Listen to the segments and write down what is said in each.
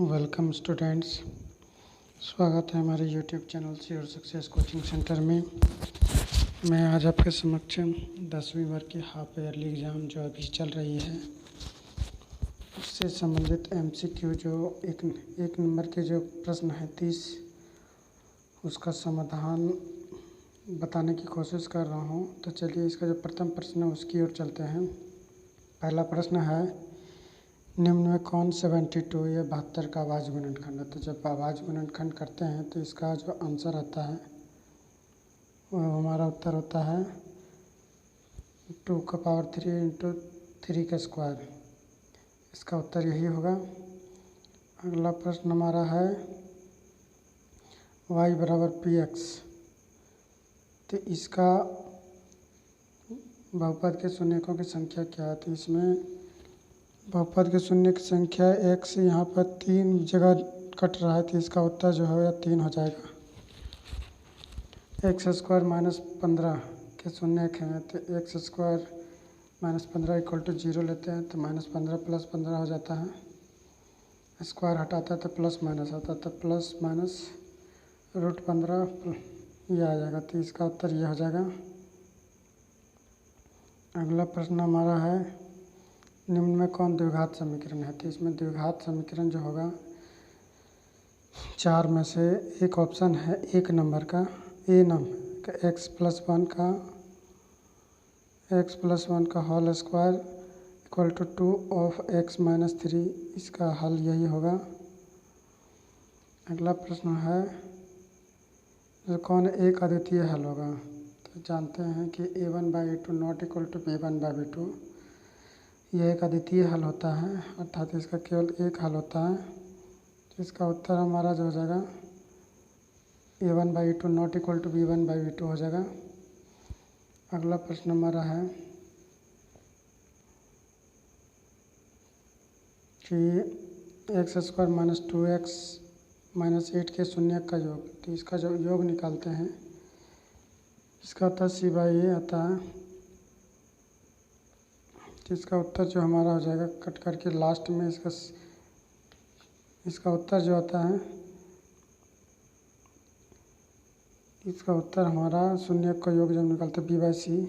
Welcome students. स्वागत है हमारे यूट्यूब चैनल सी और सक्सेस कोचिंग सेंटर में। मैं आज आपके समक्ष 10वीं वर्ग की हाफ ईयरली एग्ज़ाम जो अभी चल रही है उससे संबंधित एमसीक्यू जो एक नंबर के जो प्रश्न है 30 उसका समाधान बताने की कोशिश कर रहा हूँ। तो चलिए इसका जो प्रथम प्रश्न है उसकी ओर चलते हैं। पहला प्रश्न है, निम्न में कौन 72 या 72 का अभाज्य गुणनखंड है। तो जब अभाज्य गुणनखंड करते हैं तो इसका जो आंसर आता है वो हमारा उत्तर होता है 2 का पावर 3 इंटू 3 का स्क्वायर। इसका उत्तर यही होगा। अगला प्रश्न हमारा है y बराबर px। तो इसका बहुपद के शून्यकों की संख्या क्या है। तो इसमें बहुपद के शून्य की संख्या x यहाँ पर 3 जगह कट रहा है तो इसका उत्तर जो है 3 हो जाएगा। एक्स स्क्वायर माइनस 15 के शून्य हैं तो x square minus 15 equal to 0 लेते हैं तो माइनस 15 प्लस 15 हो जाता है। स्क्वायर हटाता है तो प्लस माइनस आता है तो प्लस माइनस रूट 15 ये आ जाएगा। तो इसका उत्तर ये हो जाएगा। अगला प्रश्न हमारा है, निम्न में कौन द्विघात समीकरण है। तो इसमें द्विघात समीकरण जो होगा 4 में से एक ऑप्शन है एक नंबर का ए नंबर का x प्लस वन का whole square equal to 2 of x minus 3। इसका हल यही होगा। अगला प्रश्न है, जो कौन एक अद्वितीय हल होगा। तो जानते हैं कि a1/a2 not equal to b1/b2। यह एक अद्वितीय हल होता है अर्थात इसका केवल एक हल होता है। तो इसका उत्तर हमारा जो हो जाएगा a1/a2 not equal to b1/b2 हो जाएगा। अगला प्रश्न हमारा है कि x square minus 2x minus 8 के शून्य का योग। तो इसका जो योग निकालते हैं इसका उत्तर c/a आता है। तो इसका उत्तर जो हमारा हो जाएगा कट करके लास्ट में इसका उत्तर जो आता है इसका उत्तर हमारा शून्य का योग जब निकालते b/c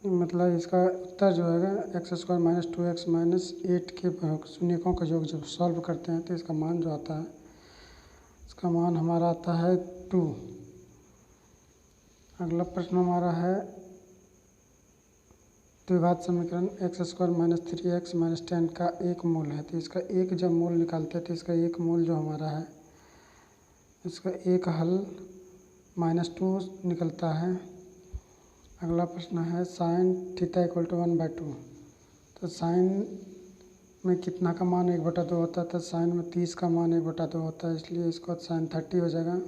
मतलब इसका उत्तर जो है x square minus 2x minus 8 के शून्यकों का योग जब सॉल्व करते हैं तो इसका मान जो आता है इसका मान हमारा आता है 2। अगला प्रश्न हमारा है, द्विघात समीकरण x square minus 3x minus 10 का एक मूल है। तो इसका एक जब मूल निकालते हैं तो इसका एक मूल जो हमारा है इसका एक हल -2 निकलता है। अगला प्रश्न है, साइन थीटा इक्वल टू 1/2। तो साइन में कितना का मान 1/2 होता है। तो साइन में 30 का मान 1/2 होता है इसलिए इसको साइन 30 हो जाएगा।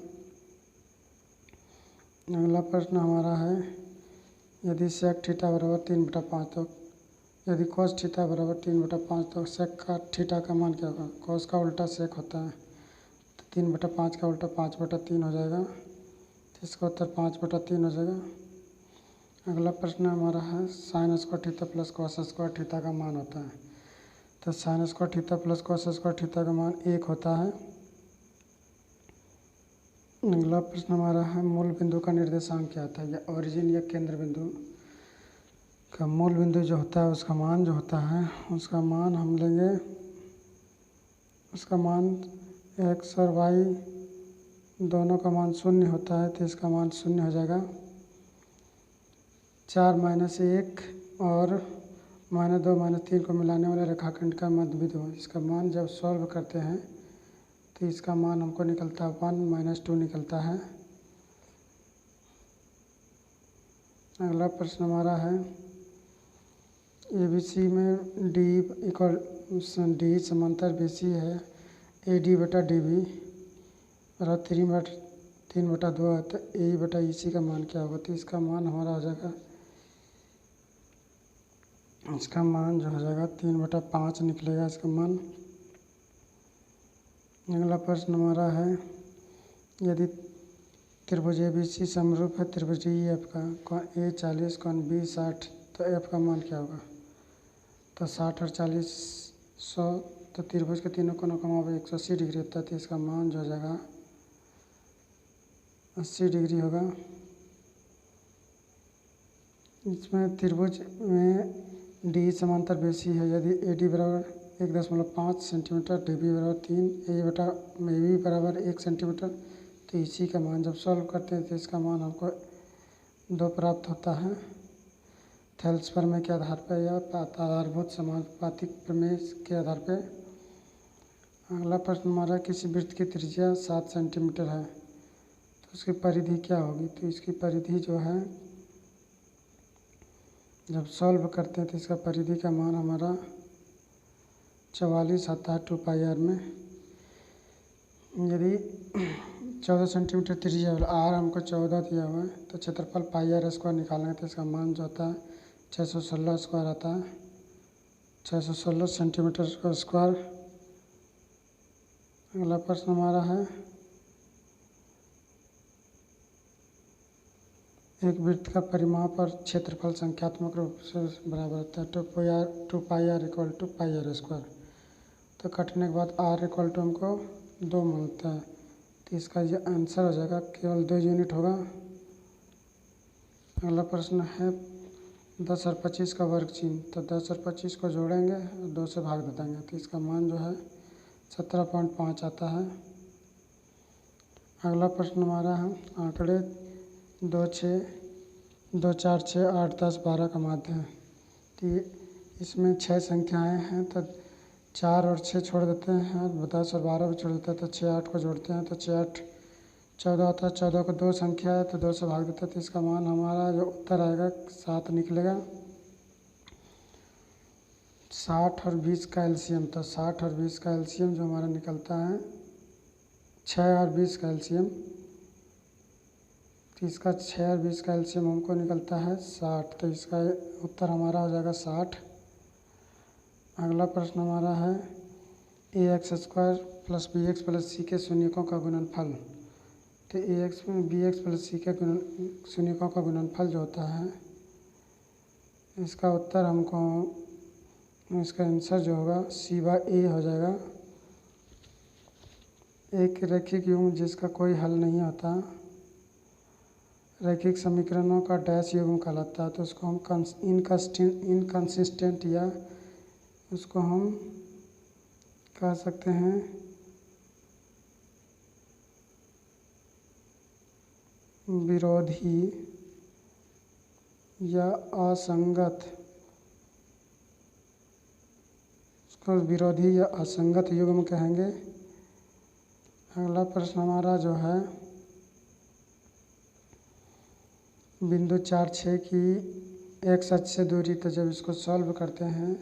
अगला प्रश्न हमारा है, यदि सेक थीटा बराबर 3/5 तो यदि कॉस थीटा बराबर 3/5 तो सेक का थीटा का मान क्या होगा। कॉस का उल्टा सेक होता है तो 3/5 का उल्टा 5/3 हो जाएगा। तो इसका उत्तर 5/3 हो जाएगा। अगला प्रश्न हमारा है, sine square theta plus cos square theta का मान होता है। तो sine square theta plus cos square theta का मान 1 होता है। अगला प्रश्न हमारा है, मूल बिंदु का निर्देशांक क्या होता है। या ओरिजिन या केंद्र बिंदु का मूल बिंदु जो होता है उसका मान जो होता है उसका मान हम लेंगे, उसका मान x और y दोनों का मान 0 होता है तो इसका मान 0 हो जाएगा। 4 - 1 और -2 -3 को मिलाने वाले रेखाखंड का मध्य बिंदु। इसका मान जब सॉल्व करते हैं तो इसका मान हमको निकलता है 1 - 2 निकलता है। अगला प्रश्न हमारा है, ABC में D समांतर BC है AD/DB और 3/2 है तो AE/EC का मान क्या होगा। तो इसका मान हमारा हो जाएगा, इसका मान जो हो जाएगा 3/5 निकलेगा इसका मान। अगला प्रश्न हमारा है, यदि त्रिभुज ABC समरूप है त्रिभुज EF का, कौन A 40 कौन B 60 तो F का मान क्या होगा। तो 60 और 40 100, तो त्रिभुज के तीनों कोनों का माप 180 डिग्री होता है, तो इसका मान जो हो जाएगा 80 डिग्री होगा। इसमें त्रिभुज में डी समांतर बेसी है। यदि ए डी बराबर 1.5 सेंटीमीटर, डी बी बराबर 3, ए बी बराबर 1 सेंटीमीटर, तो इसी का मान जब सॉल्व करते हैं तो इसका मान हमको 2 प्राप्त होता है। थेल्स प्रमेय के आधार पर या आधारभूत समानुपातिक प्रमेय के आधार पर। अगला प्रश्न हमारा, किसी वृत्त की त्रिज्या 7 सेंटीमीटर है तो उसकी परिधि क्या होगी। तो इसकी परिधि जो है जब सॉल्व करते हैं तो इसका परिधि का मान हमारा 44 आता है 2 पाई आर में। यदि 14 सेंटीमीटर त्रिज्या आर हमको 14 दिया हुआ है, तो क्षेत्रफल पाई आर स्क्वायर निकालेंगे तो इसका मान जो आता है 616 स्क्वायर आता है, 616 सेंटीमीटर स्क्वायर। अगला प्रश्न हमारा है, एक वृत्त का परिमाप और क्षेत्रफल संख्यात्मक रूप से बराबर होता है 2 pi r equal to pi r square. तो कटने के बाद आर इक्वल टू हमको 2 मिलता है, तो इसका ये आंसर हो जाएगा, केवल 2 यूनिट होगा। अगला प्रश्न है 10 और 25 का वर्ग चिन्ह। तो 10 और 25 को जोड़ेंगे और 2 से भाग दे देंगे, तो इसका मान जो है 17.5 आता है। अगला प्रश्न हमारा है, आंकड़े 2, 4, 6, 8, 10, 12 का माध्य है। तो इसमें 6 संख्याएं हैं, तो 4 और 6 छोड़ देते हैं, 10 और 12 भी छोड़ देते हैं, तो 6, 8 को जोड़ते हैं तो 6, 8, 14 होता है। 14 को 2 संख्या है तो 2 से भाग देते हैं, तो इसका मान हमारा जो उत्तर आएगा 7 निकलेगा। 60 और 20 का एलसीएम। तो 60 और 20 का एलसीएम जो हमारा निकलता है 6 और 20 का एलसीएम, तो इसका 6 और 20 का एलसीएम हमको निकलता है 60, तो इसका उत्तर हमारा हो जाएगा 60। अगला प्रश्न हमारा है, a x square plus b x plus c के शून्यकों का गुणनफल। तो ए एक्स में बी एक्स प्लस सी के शून्यकों का गुणनफल जो होता है, इसका उत्तर हमको, इसका आंसर जो होगा C/A हो जाएगा। एक रैखिक युग्म जिसका कोई हल नहीं होता, रैखिक समीकरणों का डैश युग्म कहलाता है, तो उसको हम इनकंसिस्टेंट या उसको हम कह सकते हैं विरोधी या असंगत, उसको विरोधी या असंगत युग्म कहेंगे। अगला प्रश्न हमारा जो है, बिंदु 4, 6 की एक्स अक्ष से दूरी, तो जब इसको सॉल्व करते हैं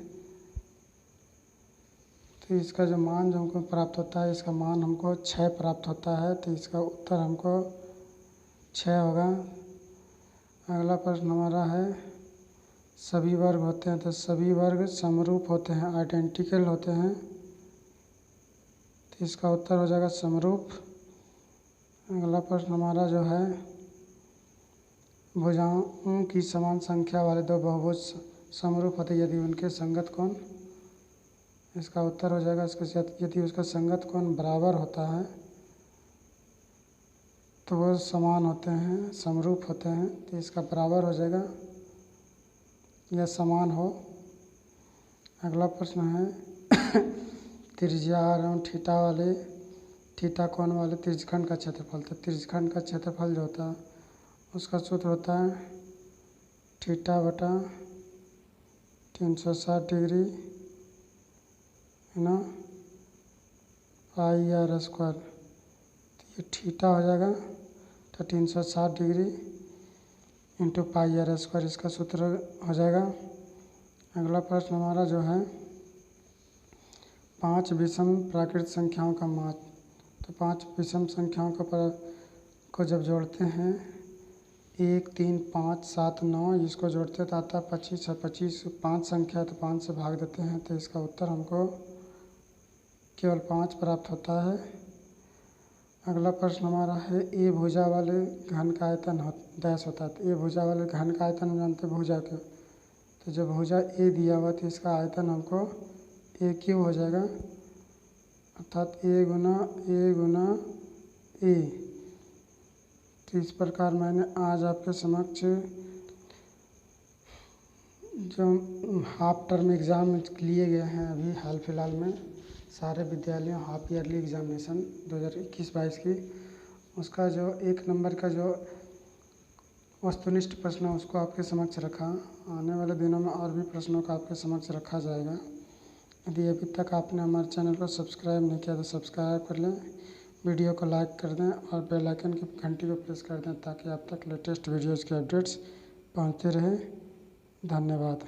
तो इसका जो मान जो हमको प्राप्त होता है, इसका मान हमको 6 प्राप्त होता है, तो इसका उत्तर हमको 6 होगा। अगला प्रश्न हमारा है, सभी वर्ग होते हैं, तो सभी वर्ग समरूप होते हैं, आइडेंटिकल होते हैं, तो इसका उत्तर हो जाएगा समरूप। अगला प्रश्न हमारा जो है, भुजाओं की समान संख्या वाले 2 बहुभुज समरूप होते यदि उनके संगत कोण, इसका उत्तर हो जाएगा, यदि उसका संगत कोण बराबर होता है तो वो समान होते हैं, समरूप होते हैं, तो इसका बराबर हो जाएगा या समान हो। अगला प्रश्न है, त्रिज्या r एवं थीटा कोण वाले त्रिज्यखंड का क्षेत्रफल। तो त्रिज्यखंड का क्षेत्रफल जो होता है उसका सूत्र होता है θ/360 डिग्री है ना पाई आर स्क्वायर। तो ये थीटा हो जाएगा, तो 360 degree into pi r square, इसका सूत्र हो जाएगा। अगला प्रश्न हमारा जो है, 5 विषम प्राकृत संख्याओं का माध्य। तो 5 विषम संख्याओं को जब जोड़ते हैं 1, 3, 5, 7, 9, इसको जोड़ते हैं तो आता है 25 है। 25 5 संख्या है तो 5 से भाग देते हैं, तो इसका उत्तर हमको केवल 5 प्राप्त होता है। अगला प्रश्न हमारा है, ए भुजा वाले घन का आयतन डैश होता है। तो ए भुजा वाले घन का आयतन हम जानते हैं भुजा के, तो जब भुजा ए दिया हुआ तो इसका आयतन हमको ए क्यूब हो जाएगा, अर्थात ए गुना ए। तो इस प्रकार मैंने आज आपके समक्ष जो हाफ टर्म एग्ज़ाम लिए गए हैं अभी हाल फिलहाल में सारे विद्यालयों हाफ ईयरली एग्ज़ामिनेशन 2021-22 की, उसका जो 1 नंबर का जो वस्तुनिष्ठ प्रश्न है उसको आपके समक्ष रखा। आने वाले दिनों में और भी प्रश्नों का आपके समक्ष रखा जाएगा। यदि अभी तक आपने हमारे चैनल को सब्सक्राइब नहीं किया तो सब्सक्राइब कर लें, वीडियो को लाइक कर दें और बेल आइकन की घंटी को प्रेस कर दें ताकि आप तक लेटेस्ट वीडियोज़ के अपडेट्स पहुँचते रहें। धन्यवाद।